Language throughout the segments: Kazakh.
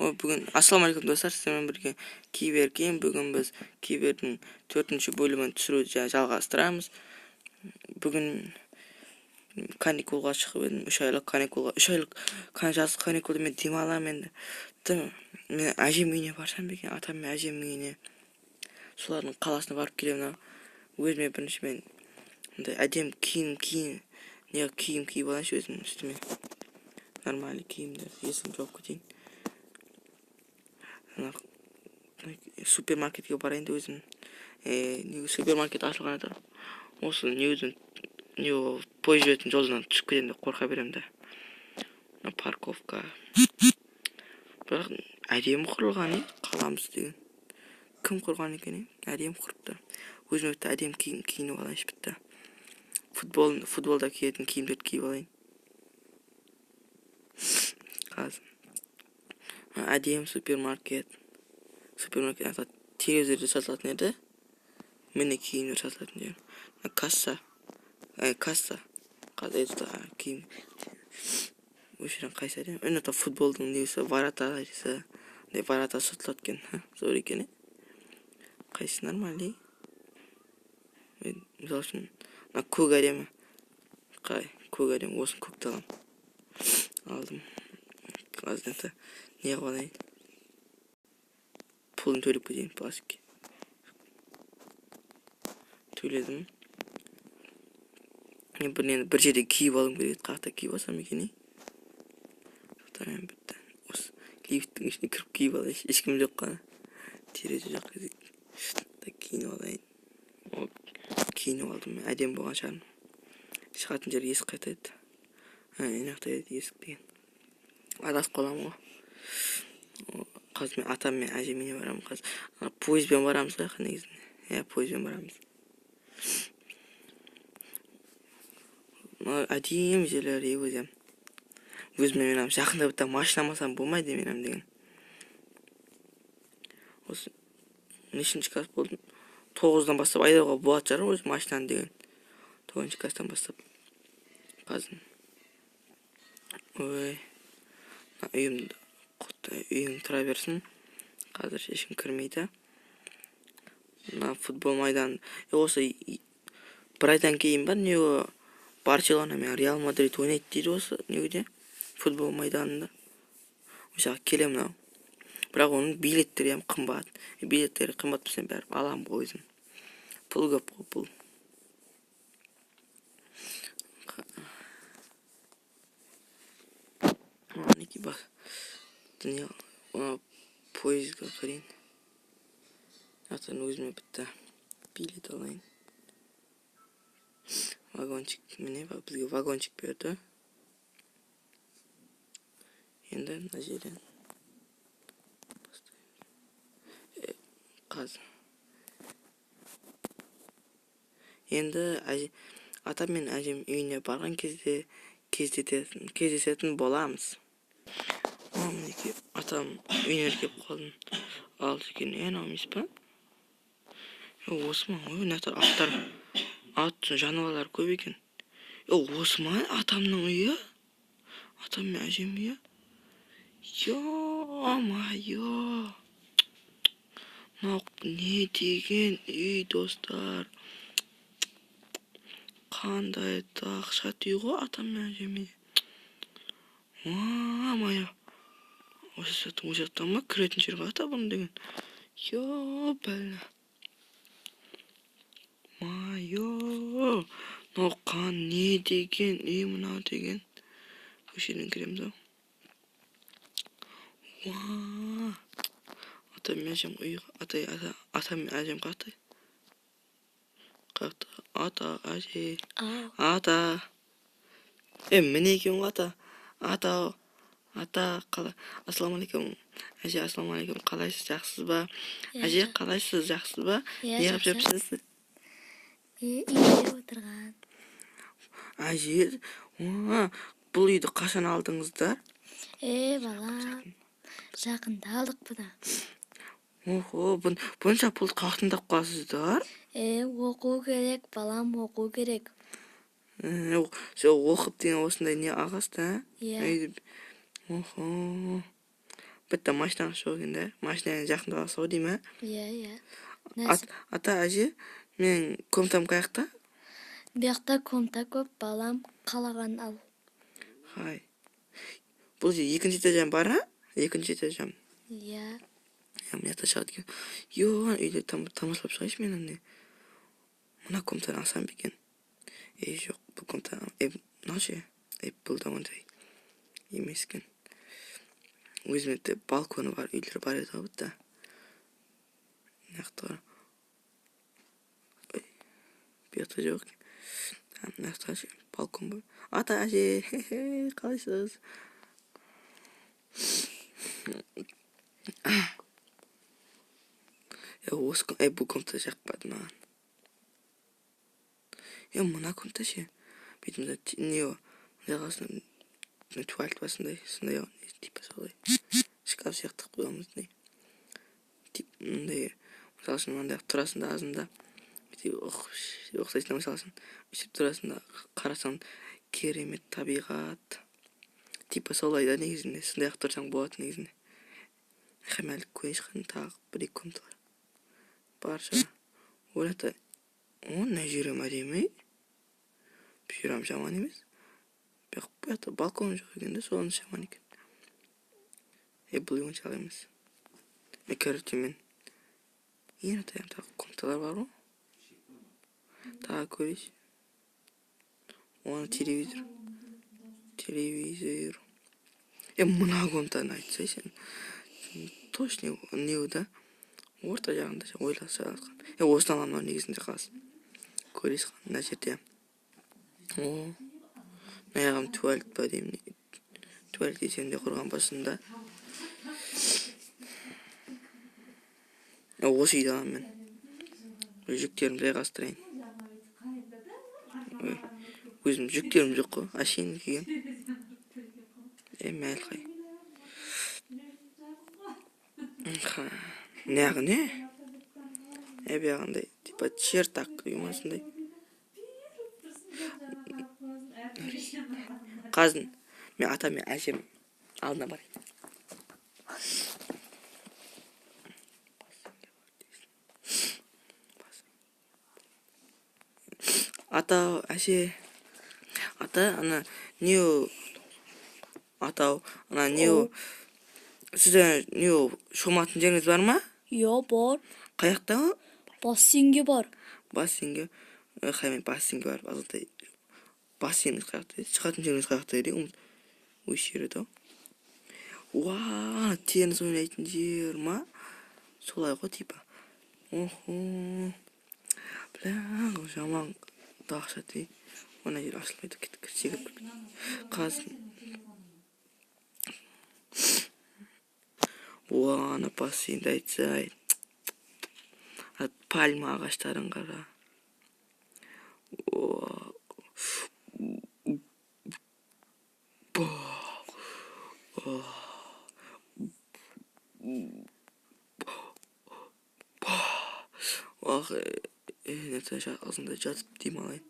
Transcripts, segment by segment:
Бүгін ассалаумағалейкум достар, сіздермен бірге Кибер Гейм. Бүгін біз Кибердің 4-ші бөлімін түсіруді жалғастырамыз. Бүгін каникулға шығып едім, 3 айлық каникулға. 3 айлық жазғы каникулда мен демаламын енді. Мен әжем үйіне барсам екен, атам мен әжем үйіне. Солардың қаласына барып келемін. Өзіме бірінші мен әдем киім киіп алайыншы өзімнің үстіме. Нормальный киімдер, есім жоқ кетейін. Супермаркетке барайын деп өзім. Супермаркет ашылған еді. Осы пойыз жүретін жолдан түсіп кетемін деп қорқа беремін да. Парковка. Бірақ әдемі құрылған, қаламыз деген. Кім құрған екен? Әдемі құрыпты. Өзіме әдемі киініп алайыншы бітті. Футболда киетін киімдерді киіп алайын. Қазір. Әдемі супермаркет. Супермаркет телевизорда сатылатын еді. Міне киімдер сатылатын жер. Касса. Қазір киім. Өшірен қайсы әдемі. Өне футболдың несі варата сатылат екен. Зор екен. Қайсы нормальный. Мысалы үшін көк әдемі. Көк әдемі. Осын көкті алам. Алдым. Қазір не қылайын. Пулын төлеп кетейін пластикке. Төледім. Бір жерде киіп алым керек. Қақта киіп алсам екен. Соқтармен бітті. Осы лифттің ішіне кіріп киіп алайын. Ешкім жоқ қана. Терезе жоқ кезек. Киініп алайын. Киініп алдым. Әдем болған шығармын. Шығатын жер есік қайтайды. Енақта еді есік деген. Адасып қаламын ғой. Қазір мен атам мен әжем үйіне барамын. Қазір пойызбен барамыз ғой негізінде. Пойызбен барамыз. Әдемі жерлер өзім. Өзіме менің жақында бітті машина алмасам болмайды менің деген. Осы нешінші класс болдым. 9-дан бастап айдауға болады жарым өзі машинаны деген. 9-шы класстан бастап. Қазір. Үйім тұра берсін. Қазір ешкім кірмейді. Футбол майдан. Осы бір айдан кейін бар. Барселона мен Реал Мадрид ойнайды дейді осы неуде. Футбол майданында. Осыға келем. Бірақ оның билеттері қымбат. Билеттері қымбат болса бәрі алам ғой өзім. Пұл көп қой пұл. Неке бас. Пойызға қарайын. Ақтан өзіме бітті. Билет алайын. Вагончик. Міне бізге вагончик берді. Енді мына жерден. Қазір. Енді атам мен әжем үйіне барған кезде кездесетін боламыз. Мінеке атам үйіне келіп қалдым. Алды екен, емес па? Осы ма? Нәтір ат жануарлар көп екен. Осы ма? Атамның үйі? Атам мен әжем үйі? Ё-майо! Не деген үй достар? Қандай дақшат үй ғой атам мен әжем үйі? Майо! Осы жақтан ма? Кіретін жер ғой ата бұны деген. Бәлі. Майо! Не деген үй мұнау деген. Көшеден кіреміз ау. Атам мен әжем үй. Атам мен әжем қақтай. Қақтай. Ата, әже. Ата. Міне екен ата. Ата. Ассалаумағалейкум. Әже, ассалаумағалейкум. Қалайсыз, жақсыз ба? Әже, қалайсыз, жақсыз ба? Не қып жүрсіз? Үйде отырған. Әже, бұл үйді қашан алдыңыздар? Балам. Жақында алдық бұда. Бұнша пұл қақтындап қаласыздар? Оқу керек, балам, оқу керек. Оқып деген осындай не ағасты, Bitta mashinaga chiqib kelganda, mashinani yaqinda olsa deyman. Iya. Nasib. Ata aji, men komtam qayaqda? Bu yoqda komta ko'p, balam, qalagan al. Hay. Бұл же екінші этаждан бар, а? Екінші этаждан. Iya. Мына жақта шығады екен. Йо, үйде тамашалап шығайыншы мен андай. Мына комнатаны алсам екен. Жоқ, бұл комнатаны. Мынау ше. Бұл да ондай емес екен. Өзіме балконы бар, үйлер бар еді ғой бұтта. Мына жақта бар. Ой, бұл жақта жоқ екен. Мына жақта ше, балкон бар. Ата әже, қалайсыз? Бұл комната жақпады маған. Мына комната ше. Бетімде не о? Мына қаласында туалет басындай, сондай о, типа солай. Шкаф сияқты қойғанбыз не. Тип, мындай, мысалы үшін мындай тұрасында азында. Оқсайсың, мысалы үшін. Үсіп тұрасында қарасаң керемет табиғат. Типа солай да негізінде, сондай ақ тұрсаң болады негізінде. Қамәлік көйшқан тағы бір-екі комнаталар. Барша. Олата, мына жерім әдемі. Бұл жерім жаман емес. Бұл жақта балкон жоқ екен де, соған жаман екен. Бұл оншалық емес. Короче, мен ең атайым тағы комнаталар бар ғой. Тағы көрейші. Оны телевизор. Мына комнатаны айтсайшы. Точно не да? Орта жағында ойласа жатқан. Осыдан аламын негізінде қалсын. Көрейсіз мына жерде. Мына жағым туалет па деймін. Туалет десем де құрған басында. Осы үйді аламын мен. Жүктерімді жайғастырайын. Өзім жүктерім жоқ қой. Әшейін күйген. Мәл қай. Неғі не? Беғандай. Типа чертақ үймасындай. Қазын. Мен ата мен әжем алдына барайын. Ата, әже. Ата, ана неу. Атау, ана неу. Сізде неу шоматын жеріңіз бар ма? Yo, бар. Қаяқта ма? Бассейнге бар. Бассейнге. Қаймен бассейнге бар. Азалтай. Бассейніңіз қаяқта. Шығатын жеріңіз қаяқта еді. Өз жері да. Уа, теңіз ойнайтын жер ма? Солай ғой типа. Бля, жаман дақша дей. Ona yer açılmaydı kırçıya kazın. Ana basayım da etsay. Palma ağaçların kara. Ne taş ağzında catıp diyeyim alayım.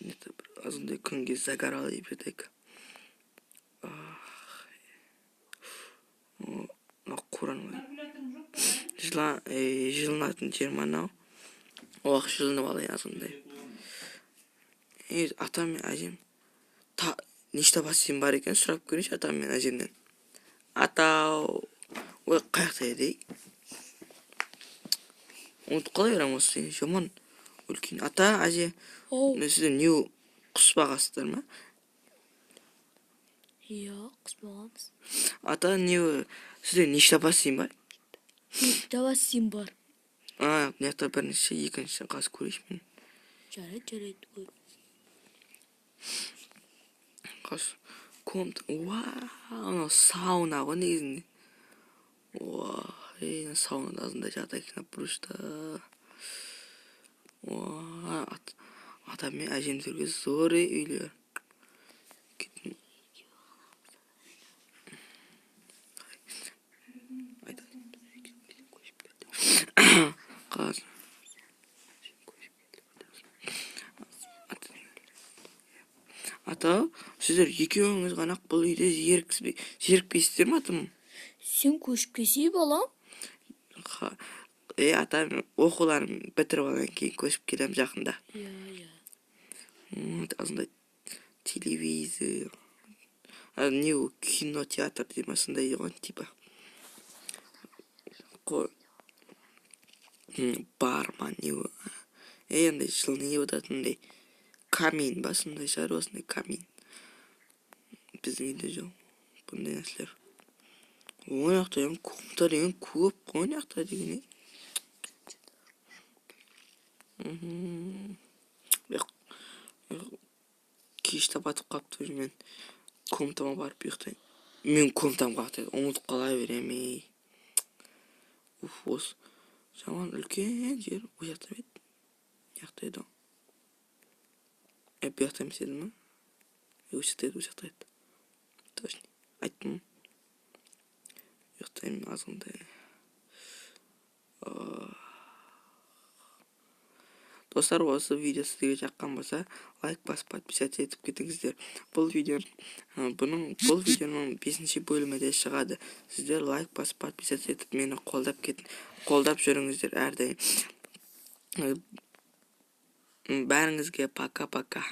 Это азындай күнге загоралы бердік. Құран жылынатын жер манау. Оқ жылынып алайын азындай. Атам мен әжем нешті бассейн бар екен сұрап көрейінші атам мен әжемнен. Атау ой қаяқта едей. Ұмытып қалай берем осы жаман үлкен. Ата әже сізден не құс бағасыздар ма? Иә, құс бағамыз. Ата не сізде нешті бассейн бар? Нешті бассейн бар. Мына жақта бірінші, екінші қаз көрейінші мен. Жарайды көр. Қаз комната. Уау, сауна ғой негізінде. Уау, саунада азында жата екен брушта. Ата мен әжемдерге зор үйлер. Қаз. Ата, сіздер екеуіңіз ғана бұл үйде зерікпейсіздер ме атам? Сен көшіп келсей балам? Ата, оқуларым бітіріп алған кейін көшіп келем жақында. Иә. Азында телевизор, не ол кинотеатр демасындай ғой, типа. Бар ма, не ол. Андай жыл не өтатындай. Камин ба, сондай шығар, осындай камин. Біздің үйде жоқ. Бұндай нәрселер. О жақта деген комната деген көп қой, жақта деген. Кешті батып қапты, мен комнатама барып ұйықтайын. Мен комнатамға қақтайды, ұмытып қала берем. Осы жаман үлкен жер. О жақта бет. Яқтайды. Бұл жақта емес еді ма? Өшіктайды. Точно. Айттым. Ұйықтаймын азғындай. Достар, осы видео сіздерге жаққан болса, лайк басып подписаться етіп кетіңіздер. Бұл видеоның 5-ші бөлімі де шығады. Сіздер лайк басып подписаться етіп мені қолдап жүріңіздер әрдайым. Бәріңізге пока-пока.